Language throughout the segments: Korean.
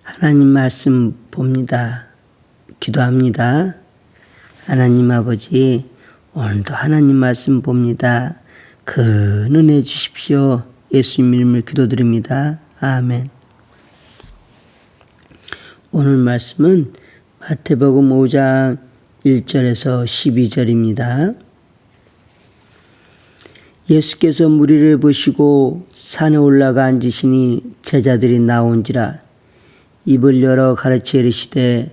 하나님 말씀 봅니다. 기도합니다. 하나님 아버지, 오늘도 하나님 말씀 봅니다. 큰 은혜 주십시오. 예수님 이름으로 기도드립니다. 아멘. 오늘 말씀은 마태복음 5장 1절에서 12절입니다. 예수께서 무리를 보시고 산에 올라가 앉으시니 제자들이 나온지라 입을 열어 가르쳐 이르시되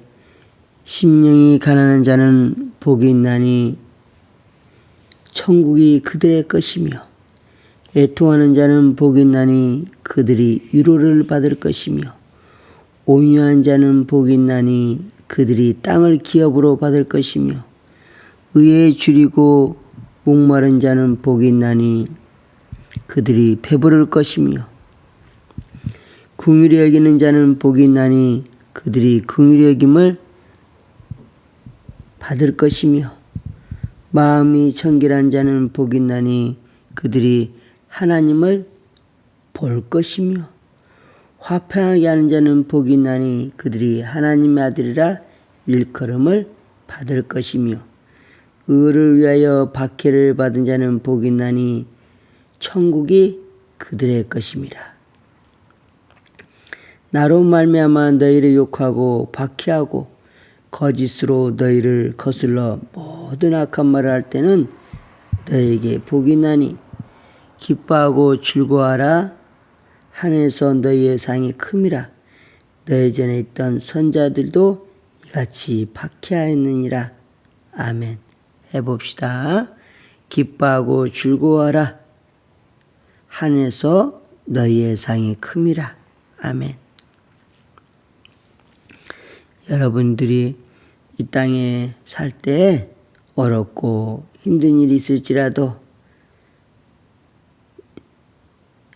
심령이 가난한 자는 복이 있나니 천국이 그들의 것이며 애통하는 자는 복이 있나니 그들이 위로를 받을 것이며 온유한 자는 복이 있나니 그들이 땅을 기업으로 받을 것이며 의에 줄이고 목마른 자는 복이 있나니 그들이 배부를 것이며 긍휼히 여기는 자는 복이 있나니 그들이 긍휼히 여김을 받을 것이며 마음이 청결한 자는 복이 있나니 그들이 하나님을 볼 것이며 화평하게 하는 자는 복이 있나니 그들이 하나님의 아들이라 일컬음을 받을 것이며 의를 위하여 박해를 받은 자는 복이 있나니 천국이 그들의 것임이라. 나로 말미암아 너희를 욕하고 박해하고 거짓으로 너희를 거슬러 모든 악한 말을 할 때는 너희에게 복이 있나니 기뻐하고 즐거워하라. 하늘에서 너희의 상이 큼이라. 너희 전에 있던 선자들도 이같이 박해하였느니라. 아멘. 해봅시다. 기뻐하고 즐거워하라. 하늘에서 너희의 상이 큼이라. 아멘. 여러분들이 이 땅에 살 때 어렵고 힘든 일이 있을지라도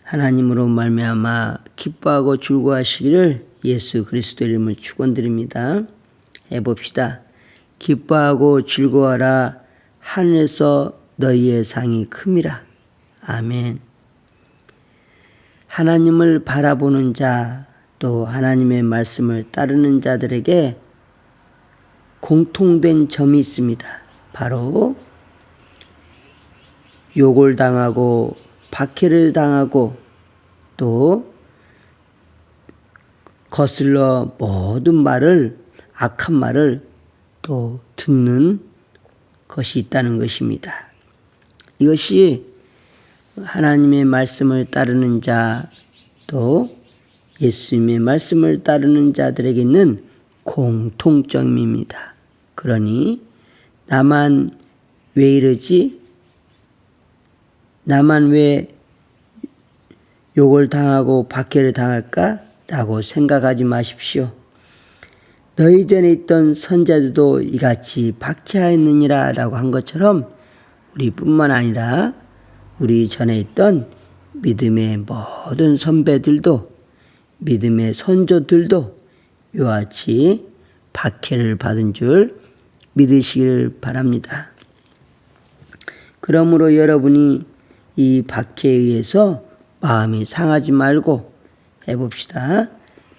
하나님으로 말미암아 기뻐하고 즐거워하시기를 예수 그리스도 이름을 축원드립니다. 해봅시다. 기뻐하고 즐거워하라. 하늘에서 너희의 상이 큼이라. 아멘. 하나님을 바라보는 자, 또 하나님의 말씀을 따르는 자들에게 공통된 점이 있습니다. 바로 욕을 당하고 박해를 당하고 또 거슬러 모든 말을, 악한 말을 또 듣는 것이 있다는 것입니다. 이것이 하나님의 말씀을 따르는 자, 또 예수님의 말씀을 따르는 자들에게 있는 공통점입니다. 그러니 나만 왜 이러지? 나만 왜 욕을 당하고 박해를 당할까? 라고 생각하지 마십시오. 너희 전에 있던 선자들도 이같이 박해하였느니라 라고 한 것처럼 우리뿐만 아니라 우리 전에 있던 믿음의 모든 선배들도 믿음의 선조들도 이와 같이 박해를 받은 줄 믿으시기를 바랍니다. 그러므로 여러분이 이 박해에 의해서 마음이 상하지 말고 해봅시다.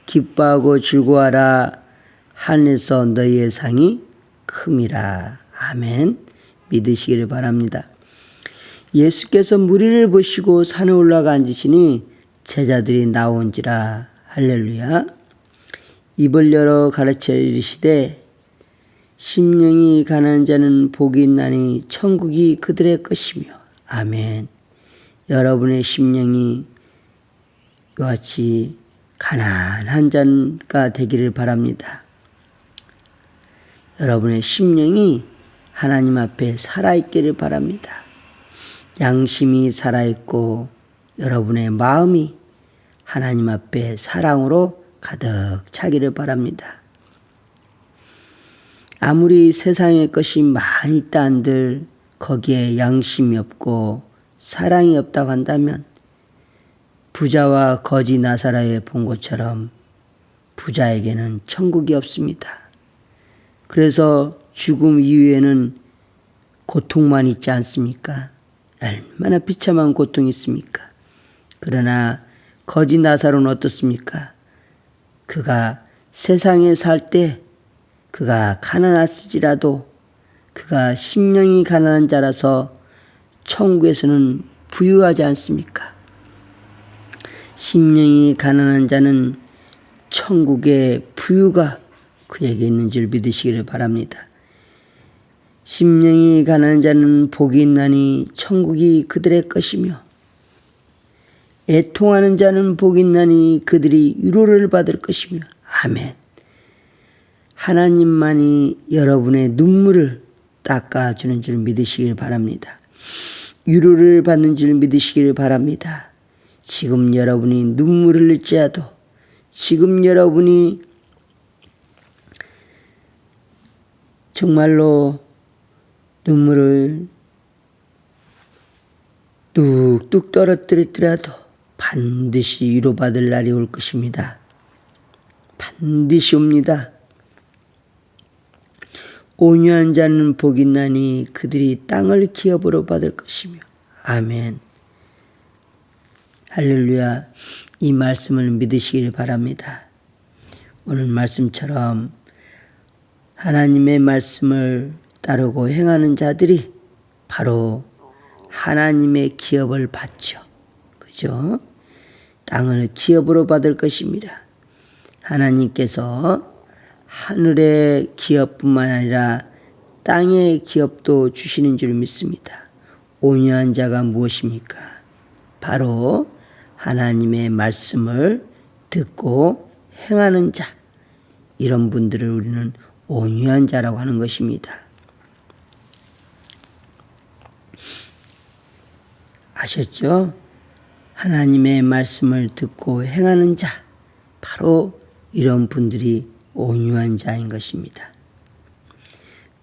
기뻐하고 즐거워하라. 하늘에서 너희의 상이 큼이라. 아멘. 믿으시기를 바랍니다. 예수께서 무리를 보시고 산에 올라가 앉으시니 제자들이 나온지라. 할렐루야. 입을 열어 가르쳐 이르시되 심령이 가난한 자는 복이 있나니 천국이 그들의 것이며. 아멘. 여러분의 심령이 이와 같이 가난한 자가 되기를 바랍니다. 여러분의 심령이 하나님 앞에 살아있기를 바랍니다. 양심이 살아있고 여러분의 마음이 하나님 앞에 사랑으로 가득 차기를 바랍니다. 아무리 세상의 것이 많이 있다 한들 거기에 양심이 없고 사랑이 없다고 한다면 부자와 거지 나사로에 본 것처럼 부자에게는 천국이 없습니다. 그래서 죽음 이후에는 고통만 있지 않습니까? 얼마나 비참한 고통이 있습니까? 그러나 거지 나사로는 어떻습니까? 그가 세상에 살 때 그가 가난할지라도 그가 심령이 가난한 자라서 천국에서는 부유하지 않습니까? 심령이 가난한 자는 천국의 부유가 그에게 있는 줄 믿으시기를 바랍니다. 심령이 가난한 자는 복이 있나니 천국이 그들의 것이며 애통하는 자는 복이 있나니 그들이 위로를 받을 것이며. 아멘. 하나님만이 여러분의 눈물을 닦아주는 줄 믿으시길 바랍니다. 위로를 받는 줄 믿으시길 바랍니다. 지금 여러분이 눈물을 흘릴지라도, 지금 여러분이 정말로 눈물을 뚝뚝 떨어뜨리더라도 반드시 위로받을 날이 올 것입니다. 반드시 옵니다. 온유한 자는 복이 있나니 그들이 땅을 기업으로 받을 것이며. 아멘. 할렐루야. 이 말씀을 믿으시길 바랍니다. 오늘 말씀처럼 하나님의 말씀을 따르고 행하는 자들이 바로 하나님의 기업을 받죠. 그죠? 땅을 기업으로 받을 것입니다. 하나님께서 하늘의 기업뿐만 아니라 땅의 기업도 주시는 줄 믿습니다. 온유한 자가 무엇입니까? 바로 하나님의 말씀을 듣고 행하는 자. 이런 분들을 우리는 온유한 자라고 하는 것입니다. 아셨죠? 하나님의 말씀을 듣고 행하는 자. 바로 이런 분들이 온유한 자인 것입니다.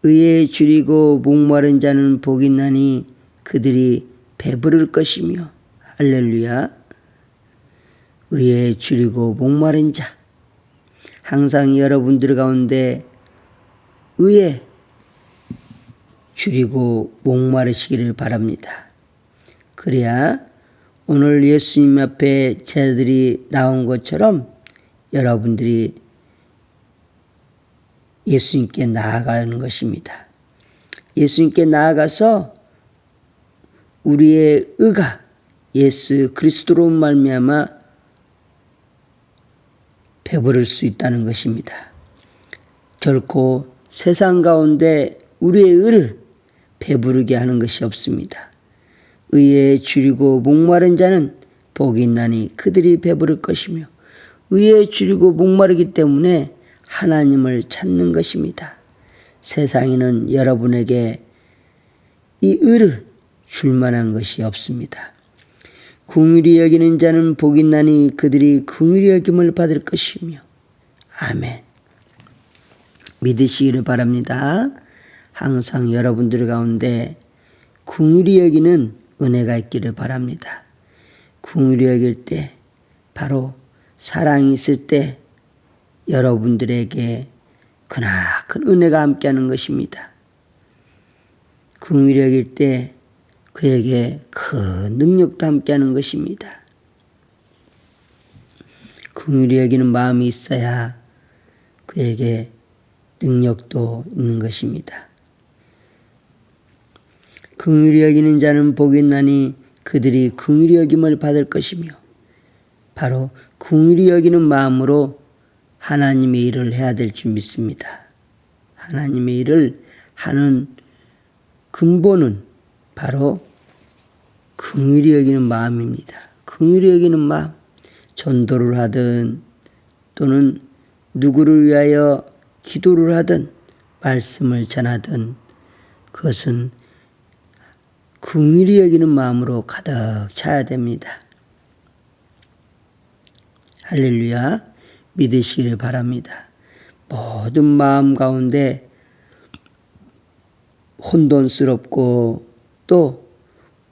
의에 줄이고 목마른 자는 복이 있나니 그들이 배부를 것이며. 할렐루야. 의에 줄이고 목마른 자. 항상 여러분들 가운데 의에 줄이고 목마르시기를 바랍니다. 그래야 오늘 예수님 앞에 제자들이 나온 것처럼 여러분들이 예수님께 나아가는 것입니다. 예수님께 나아가서 우리의 의가 예수 그리스도로 말미암아 배부를 수 있다는 것입니다. 결코 세상 가운데 우리의 의를 배부르게 하는 것이 없습니다. 의에 줄이고 목마른 자는 복이 있나니 그들이 배부를 것이며. 의에 줄이고 목마르기 때문에 하나님을 찾는 것입니다. 세상에는 여러분에게 이 의를 줄 만한 것이 없습니다. 긍휼히 여기는 자는 복이 있나니 그들이 긍휼히 여김을 받을 것이며. 아멘. 믿으시기를 바랍니다. 항상 여러분들 가운데 긍휼히 여기는 은혜가 있기를 바랍니다. 긍휼히 여길 때, 바로 사랑이 있을 때 여러분들에게 크나큰 은혜가 함께하는 것입니다. 긍휼히 여길 때 그에게 큰 능력도 함께하는 것입니다. 긍휼히 여기는 마음이 있어야 그에게 능력도 있는 것입니다. 긍휼히 여기는 자는 복이 있나니 그들이 긍휼히 여김을 받을 것이며. 바로 긍휼히 여기는 마음으로 하나님의 일을 해야 될 줄 믿습니다. 하나님의 일을 하는 근본은 바로 긍휼히 여기는 마음입니다. 긍휼히 여기는 마음. 전도를 하든 또는 누구를 위하여 기도를 하든 말씀을 전하든 그것은 긍휼히 여기는 마음으로 가득 차야 됩니다. 할렐루야. 믿으시기를 바랍니다. 모든 마음 가운데 혼돈스럽고 또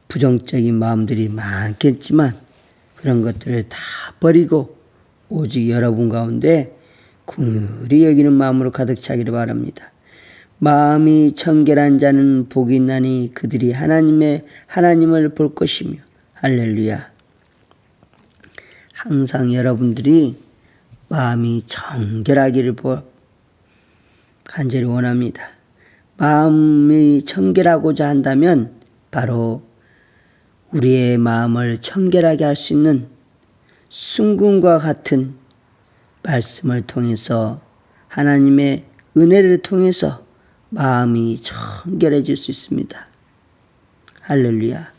부정적인 마음들이 많겠지만 그런 것들을 다 버리고 오직 여러분 가운데 긍휼히 여기는 마음으로 가득 차기를 바랍니다. 마음이 청결한 자는 복이 있나니 그들이 하나님을 볼 것이며. 할렐루야. 항상 여러분들이 마음이 청결하기를 간절히 원합니다. 마음이 청결하고자 한다면 바로 우리의 마음을 청결하게 할 수 있는 순금과 같은 말씀을 통해서 하나님의 은혜를 통해서 마음이 청결해질 수 있습니다. 할렐루야.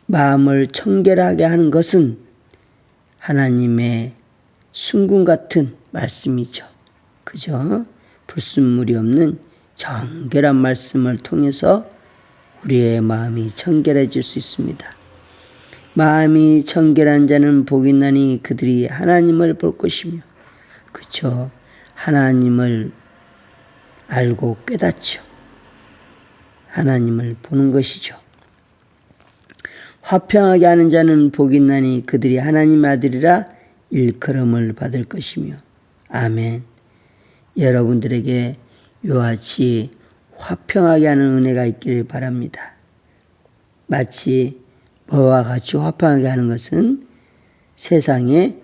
마음을 청결하게 하는 것은 하나님의 순금 같은 말씀이죠. 그죠? 불순물이 없는 정결한 말씀을 통해서 우리의 마음이 청결해질 수 있습니다. 마음이 청결한 자는 복이 있나니 그들이 하나님을 볼 것이며, 그쵸? 하나님을 알고 깨닫죠. 하나님을 보는 것이죠. 화평하게 하는 자는 복이 있나니 그들이 하나님 아들이라 일컬음을 받을 것이며. 아멘. 여러분들에게 이와 같이 화평하게 하는 은혜가 있기를 바랍니다. 마치 뭐와 같이 화평하게 하는 것은 세상의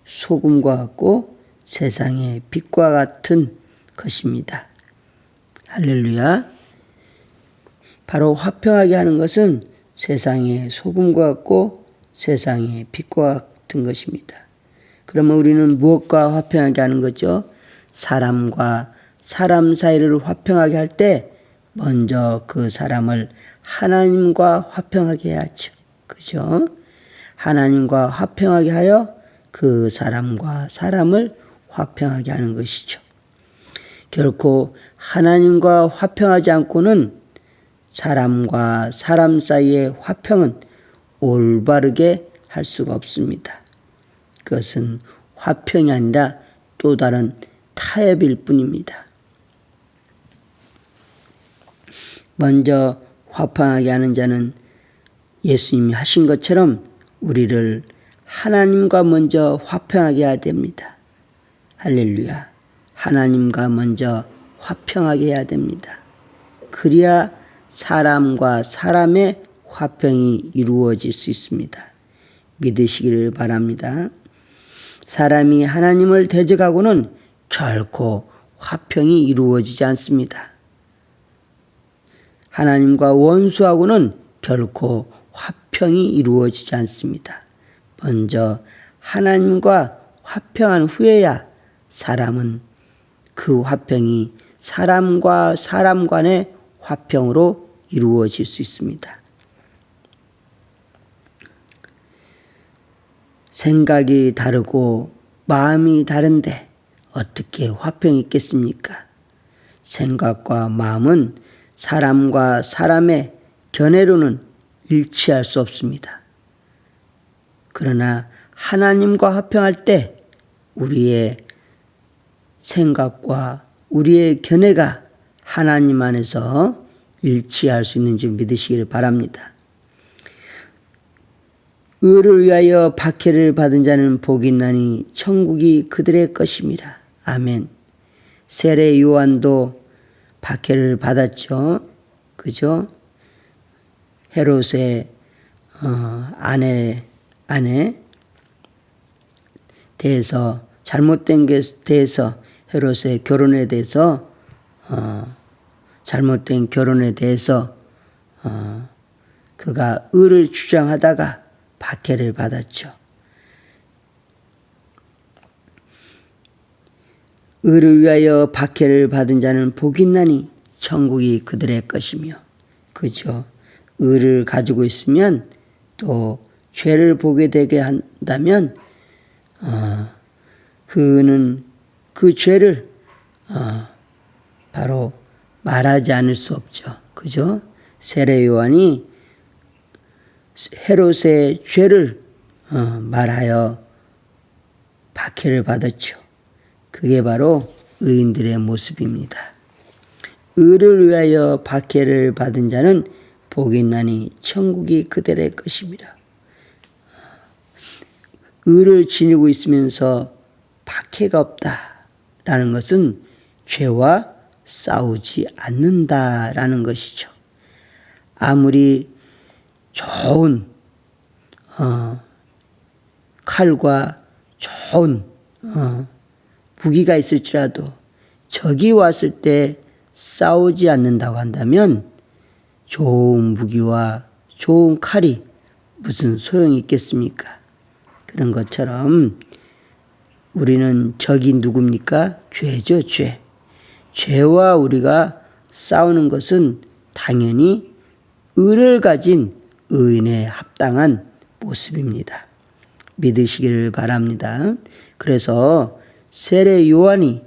소금과 같고 세상의 빛과 같은 것입니다. 할렐루야. 바로 화평하게 하는 것은 세상의 소금과 같고 세상의 빛과 같은 것입니다. 그러면 우리는 무엇과 화평하게 하는 거죠? 사람과 사람 사이를 화평하게 할 때 먼저 그 사람을 하나님과 화평하게 해야죠. 그죠? 하나님과 화평하게 하여 그 사람과 사람을 화평하게 하는 것이죠. 결코 하나님과 화평하지 않고는 사람과 사람 사이의 화평은 올바르게 할 수가 없습니다. 그것은 화평이 아니라 또 다른 타협일 뿐입니다. 먼저 화평하게 하는 자는 예수님이 하신 것처럼 우리를 하나님과 먼저 화평하게 해야 됩니다. 할렐루야. 하나님과 먼저 화평하게 해야 됩니다. 그래야 사람과 사람의 화평이 이루어질 수 있습니다. 믿으시기를 바랍니다. 사람이 하나님을 대적하고는 결코 화평이 이루어지지 않습니다. 하나님과 원수하고는 결코 화평이 이루어지지 않습니다. 먼저 하나님과 화평한 후에야 사람은 그 화평이 사람과 사람 간의 화평으로 이루어질 수 있습니다. 생각이 다르고 마음이 다른데 어떻게 화평이 있겠습니까? 생각과 마음은 사람과 사람의 견해로는 일치할 수 없습니다. 그러나 하나님과 화평할 때 우리의 생각과 우리의 견해가 하나님 안에서 일치할 수 있는 줄 믿으시기를 바랍니다. 의를 위하여 박해를 받은 자는 복이 있나니 천국이 그들의 것임이라. 아멘. 세례 요한도 박해를 받았죠. 그죠? 헤롯의 아내 대해서 잘못된 것에 대해서 헤롯의 결혼에 대해서 잘못된 결혼에 대해서 그가 의를 주장하다가 박해를 받았죠. 의를 위하여 박해를 받은 자는 복이 있나니 천국이 그들의 것이며. 그죠? 의를 가지고 있으면 또 죄를 보게 되게 한다면 그는 그 죄를 바로 말하지 않을 수 없죠. 그죠? 세례 요한이 헤롯의 죄를 말하여 박해를 받았죠. 그게 바로 의인들의 모습입니다. 의를 위하여 박해를 받은 자는 복이 있나니 천국이 그들의 것입니다. 의를 지니고 있으면서 박해가 없다라는 것은 죄와 싸우지 않는다라는 것이죠. 아무리 좋은 칼과 좋은 무기가 있을지라도 적이 왔을 때 싸우지 않는다고 한다면 좋은 무기와 좋은 칼이 무슨 소용이 있겠습니까? 그런 것처럼 우리는 적이 누굽니까? 죄죠, 죄. 죄와 우리가 싸우는 것은 당연히 의를 가진 의인의 합당한 모습입니다. 믿으시기를 바랍니다. 그래서 세례 요한이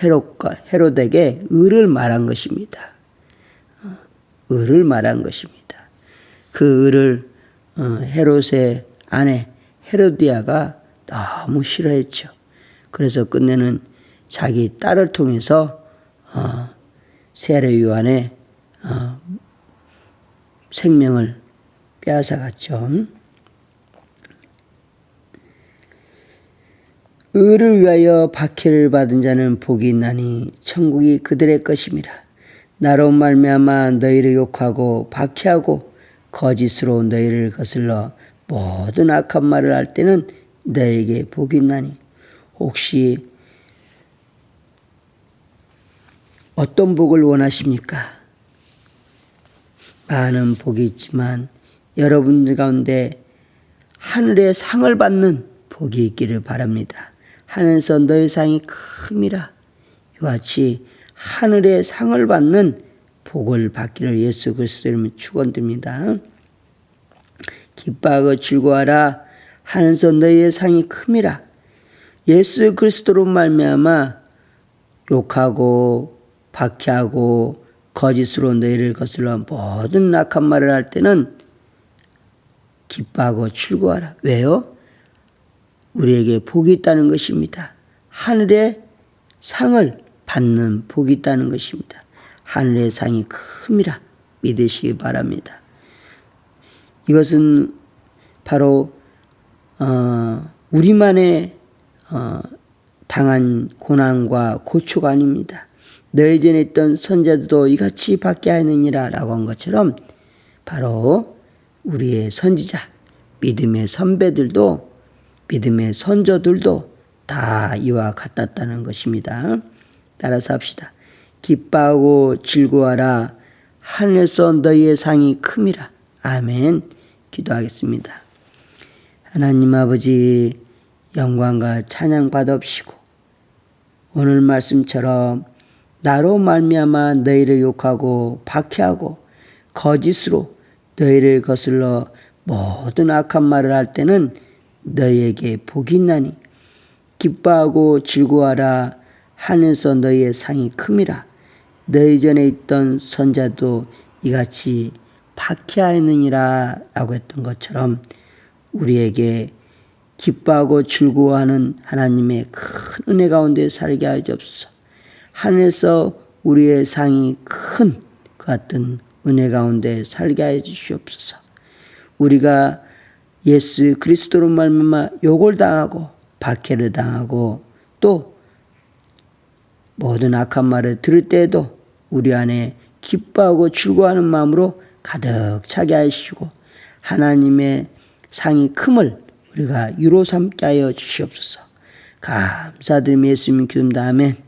헤롯에게 의를 말한 것입니다. 의를 말한 것입니다. 그 의를 헤롯의 아내 헤로디아가 너무 싫어했죠. 그래서 끝내는 자기 딸을 통해서 세례 요한의 생명을 빼앗아갔죠. 의를 위하여 박해를 받은 자는 복이 있나니 천국이 그들의 것임이라. 나로 말미암아 너희를 욕하고 박해하고 거짓으로 너희를 거슬러 모든 악한 말을 할 때는 너에게 복이 있나니. 혹시 어떤 복을 원하십니까? 많은 복이 있지만 여러분들 가운데 하늘의 상을 받는 복이 있기를 바랍니다. 하늘에서 너의 상이 큼이라. 이와 같이 하늘의 상을 받는 복을 받기를 예수 그리스도 이름으로 축원드립니다. 기뻐하고 즐거워하라. 하늘에서 너희의 상이 큼이라. 예수 그리스도로 말미암아 욕하고 박해하고 거짓으로 너희를 거슬러 모든 악한 말을 할 때는 기뻐하고 즐거워하라. 왜요? 우리에게 복이 있다는 것입니다. 하늘의 상을 받는 복이 있다는 것입니다. 하늘의 상이 큼이라 믿으시기 바랍니다. 이것은 바로 우리만의 당한 고난과 고초가 아닙니다. 너희 전에 있던 선자들도 이같이 받게 하느니라 라고 한 것처럼 바로 우리의 선지자, 믿음의 선배들도, 믿음의 선조들도 다 이와 같았다는 것입니다. 따라서 합시다. 기뻐하고 즐거워하라. 하늘에서 너희의 상이 큼이라. 아멘. 기도하겠습니다. 하나님 아버지, 영광과 찬양 받으시고 오늘 말씀처럼 나로 말미암아 너희를 욕하고 박해하고 거짓으로 너희를 거슬러 모든 악한 말을 할 때는 너희에게 복이 있나니. 기뻐하고 즐거워하라. 하늘에서 너희의 상이 큼이라. 너희 전에 있던 선자도 이같이 박해하였느니라 라고 했던 것처럼 우리에게 기뻐하고 즐거워하는 하나님의 큰 은혜 가운데 살게 하여 주옵소서. 하늘에서 우리의 상이 큰 그 같은 은혜 가운데 살게 하여 주시옵소서. 우리가 예수 그리스도로 말미암아 욕을 당하고 박해를 당하고 또 모든 악한 말을 들을 때에도 우리 안에 기뻐하고 즐거워하는 마음으로 가득 차게 하시고 하나님의 상이 큼을 우리가 유로 삼게 하여 주시옵소서. 감사드리며 예수님 기도합니다. 아멘.